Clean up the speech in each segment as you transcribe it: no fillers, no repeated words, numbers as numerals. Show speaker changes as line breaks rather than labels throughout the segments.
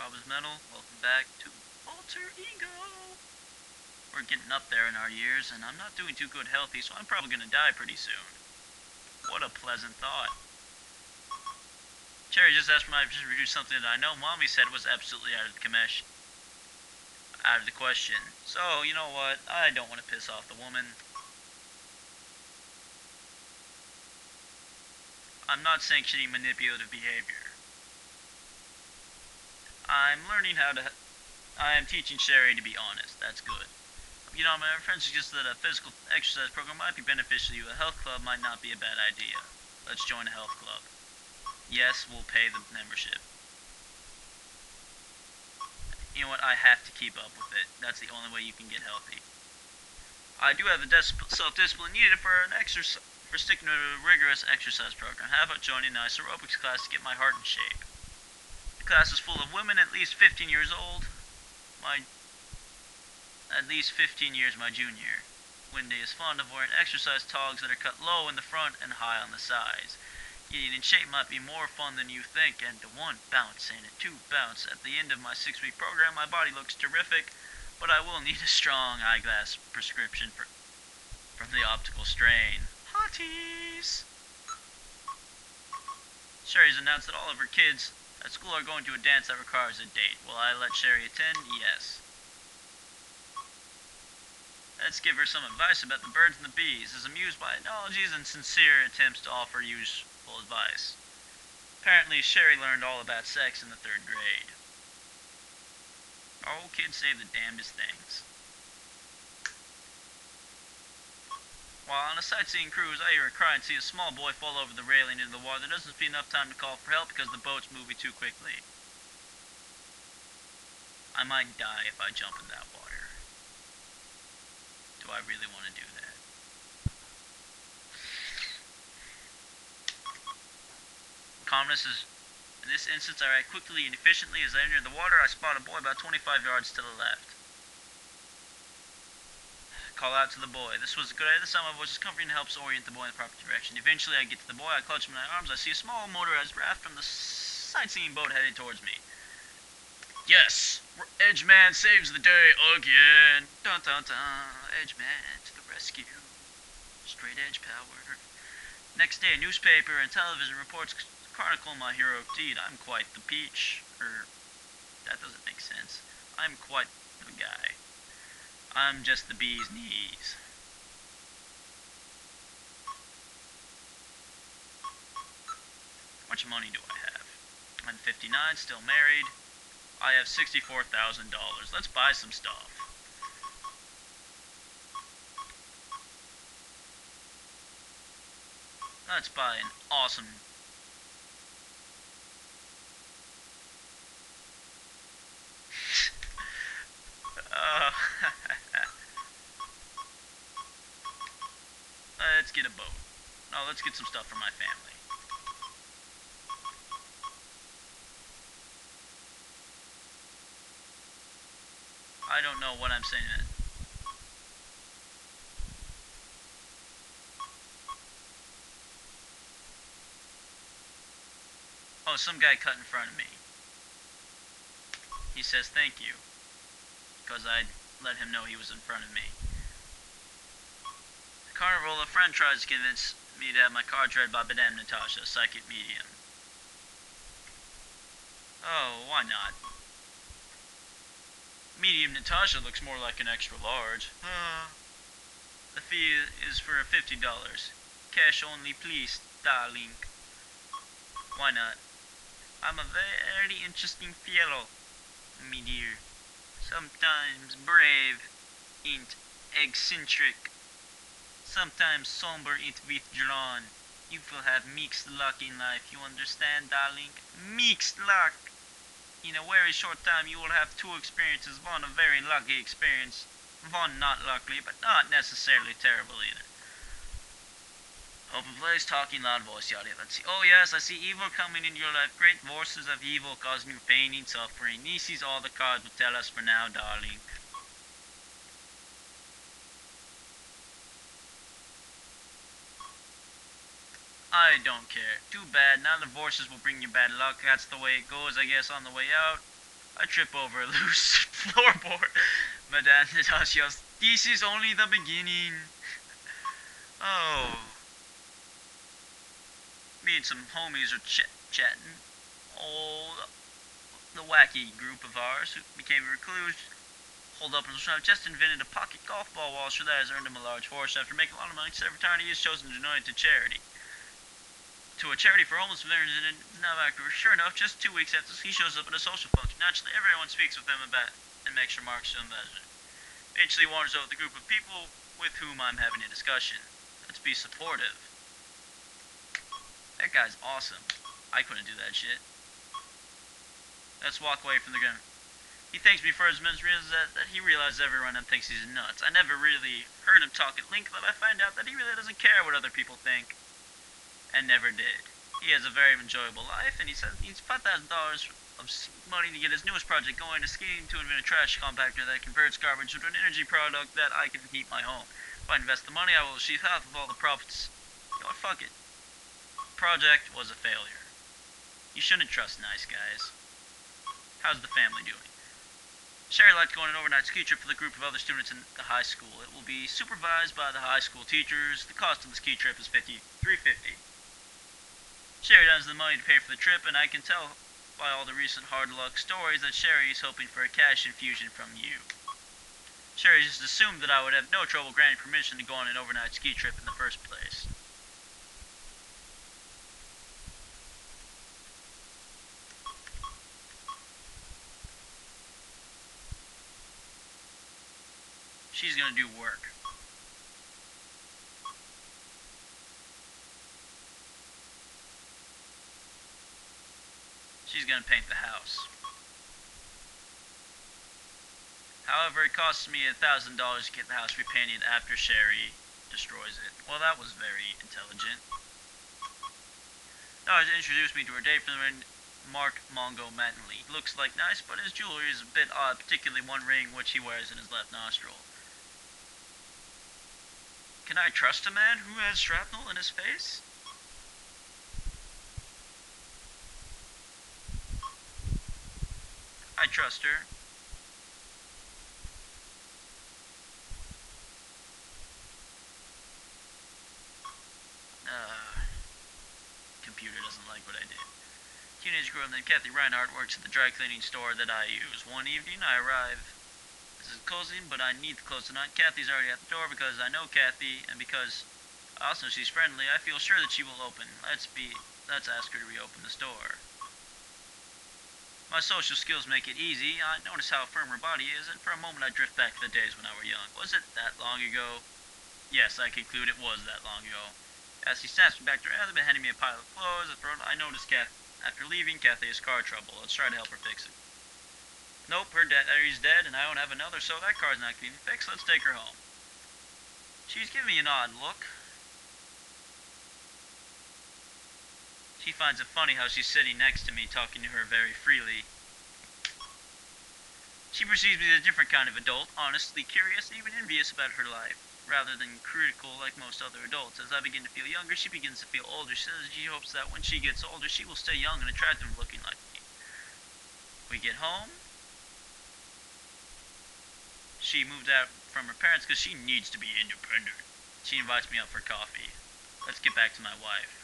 robismetal. Welcome back to Alter Ego. We're getting up there in our years, and I'm not doing too good healthy, so I'm probably gonna die pretty soon. What a pleasant thought. Cherry just asked me if I should redo something that I know Mommy said was absolutely out of the question. So, you know what? I don't want to piss off the woman. I'm not sanctioning manipulative behavior. I'm learning how to... I am teaching Sherry to be honest. That's good. You know, my friend suggested that a physical exercise program might be beneficial to you. A health club might not be a bad idea. Let's join a health club. Yes, we'll pay the membership. You know what? I have to keep up with it. That's the only way you can get healthy. I do have the self-discipline needed for sticking to a rigorous exercise program. How about joining a nice aerobics class to get my heart in shape? The class is full of women at least 15 years old. At least 15 years my junior. Wendy is fond of wearing exercise togs that are cut low in the front and high on the sides. Getting in shape might be more fun than you think, and a 1 bounce and a 2 bounce at the end of my 6-week program, my body looks terrific, but I will need a strong eyeglass prescription from the optical strain. Hotties! Sherry's announced that all of her kids at school are going to a dance that requires a date. Will I let Sherry attend? Yes. Let's give her some advice about the birds and the bees, is amused by analogies and sincere attempts to offer useful advice. Apparently, Sherry learned all about sex in the 3rd grade. Our old kids say the damnedest things. While on a sightseeing cruise, I hear a cry and see a small boy fall over the railing into the water. There doesn't be enough time to call for help because the boat's moving too quickly. I might die if I jump in that water. Do I really want to do that? Calmness is... In this instance, I react quickly and efficiently. As I enter the water, I spot a boy about 25 yards to the left. Call out to the boy. This was a good idea. The sound of my voice is comforting and helps orient the boy in the proper direction. Eventually, I get to the boy. I clutch him in my arms. I see a small motorized raft from the sightseeing boat headed towards me. Yes! Edgeman saves the day again! Dun dun dun! Edgeman to the rescue. Straight edge power. Next day, a newspaper and television reports chronicle my heroic deed. I'm quite the peach. That doesn't make sense. I'm quite the guy. I'm just the bee's knees. How much money do I have? I'm 59, still married. I have $64,000. Let's buy some stuff. Let's buy an awesome... Let's get a boat. No, let's get some stuff for my family. I don't know what I'm saying. Oh, some guy cut in front of me. He says thank you, because I let him know he was in front of me. The carnival, a friend tries to convince me to have my cards read by Madame Natasha, psychic medium. Oh, why not? Medium Natasha looks more like an extra large. The fee is for $50. Cash only, please, darling. Why not? I'm a very interesting fellow, me dear. Sometimes brave, and eccentric. Sometimes somber and withdrawn. You will have mixed luck in life, you understand, darling? Mixed luck! In a very short time, you will have 2 experiences. One a very lucky experience. One not lucky, but not necessarily terrible either. Open place, talking loud voice, yada. Let's see. Oh yes, I see evil coming into your life. Great forces of evil causing you pain and suffering. This is all the cards will tell us for now, darling. I don't care. Too bad. Now the divorces will bring you bad luck. That's the way it goes, I guess, on the way out. I trip over a loose floorboard. Madame Natasha yells, "This is only the beginning." Oh, me and some homies are chatting. Oh, the wacky group of ours who became recluse holed up in the shop just invented a pocket golf ball washer that has earned him a large fortune. After making a lot of money, every time he has chosen to donate to charity. To a charity for homeless veterans, and it's now active. Sure enough, just 2 weeks after he shows up at a social function, naturally everyone speaks with him about and makes remarks to him about it. Eventually wanders over the group of people with whom I'm having a discussion. Let's be supportive. That guy's awesome. I couldn't do that shit. Let's walk away from the ground. He thanks me for his misery that he realizes everyone thinks he's nuts. I never really heard him talk at length, but I find out that he really doesn't care what other people think, and never did. He has a very enjoyable life, and he says he needs $5,000 of money to get his newest project going, a scheme to invent a trash compactor that converts garbage into an energy product that I can heat my home. If I invest the money, I will receive half of all the profits. You know what, fuck it. Project was a failure. You shouldn't trust nice guys. How's the family doing? Sherry liked going on an overnight ski trip with a group of other students in the high school. It will be supervised by the high school teachers. The cost of the ski trip is $350. Sherry doesn't have the money to pay for the trip, and I can tell by all the recent hard luck stories that Sherry is hoping for a cash infusion from you. Sherry just assumed that I would have no trouble granting permission to go on an overnight ski trip in the first place. She's gonna do work. She's gonna paint the house. However, it costs me $1,000 to get the house repainted after Sherry destroys it. Well, that was very intelligent. Now, she introduced me to her date friend, Mark Mongo Mattingly. He looks like nice, but his jewelry is a bit odd, particularly one ring which he wears in his left nostril. Can I trust a man who has shrapnel in his face? I trust her. Computer doesn't like what I did. Teenage girl named Kathy Reinhardt works at the dry cleaning store that I use. One evening, I arrive. This is closing, but I need to close tonight. Kathy's already at the door because I know Kathy, and because also she's friendly. I feel sure that she will open. Let's ask her to reopen the store. My social skills make it easy. I notice how firm her body is, and for a moment I drift back to the days when I were young. Was it that long ago? Yes, I conclude it was that long ago. As he snaps me back to her, they've been handing me a pile of clothes. I notice after leaving, Kathy has car trouble. Let's try to help her fix it. Nope, her daddy's dead, and I don't have another, so that car's not getting fixed. Let's take her home. She's giving me an odd look. She finds it funny how she's sitting next to me, talking to her very freely. She perceives me as a different kind of adult, honestly curious and even envious about her life, rather than critical like most other adults. As I begin to feel younger, she begins to feel older. She says she hopes that when she gets older, she will stay young and attractive looking like me. We get home. She moved out from her parents because she needs to be independent. She invites me out for coffee. Let's get back to my wife.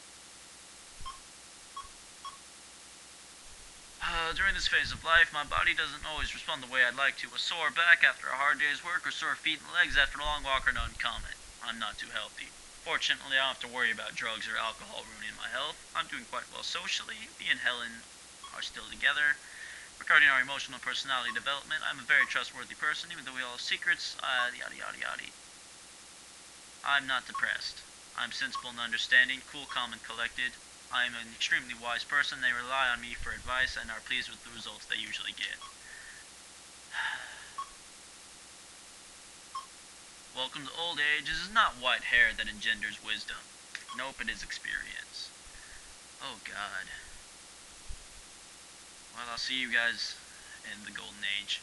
During this phase of life, my body doesn't always respond the way I'd like to. A sore back after a hard day's work or sore feet and legs after a long walk are not uncommon. I'm not too healthy. Fortunately, I don't have to worry about drugs or alcohol ruining my health. I'm doing quite well socially. Me and Helen are still together. Regarding our emotional personality development, I'm a very trustworthy person, even though we all have secrets, yada yada yada. I'm not depressed. I'm sensible and understanding, cool, calm, and collected. I am an extremely wise person. They rely on me for advice and are pleased with the results they usually get. Welcome to old age. This is not white hair that engenders wisdom. Nope, it is experience. Oh God. Well, I'll see you guys in the golden age.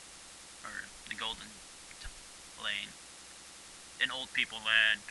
Or the golden lane. In old people land.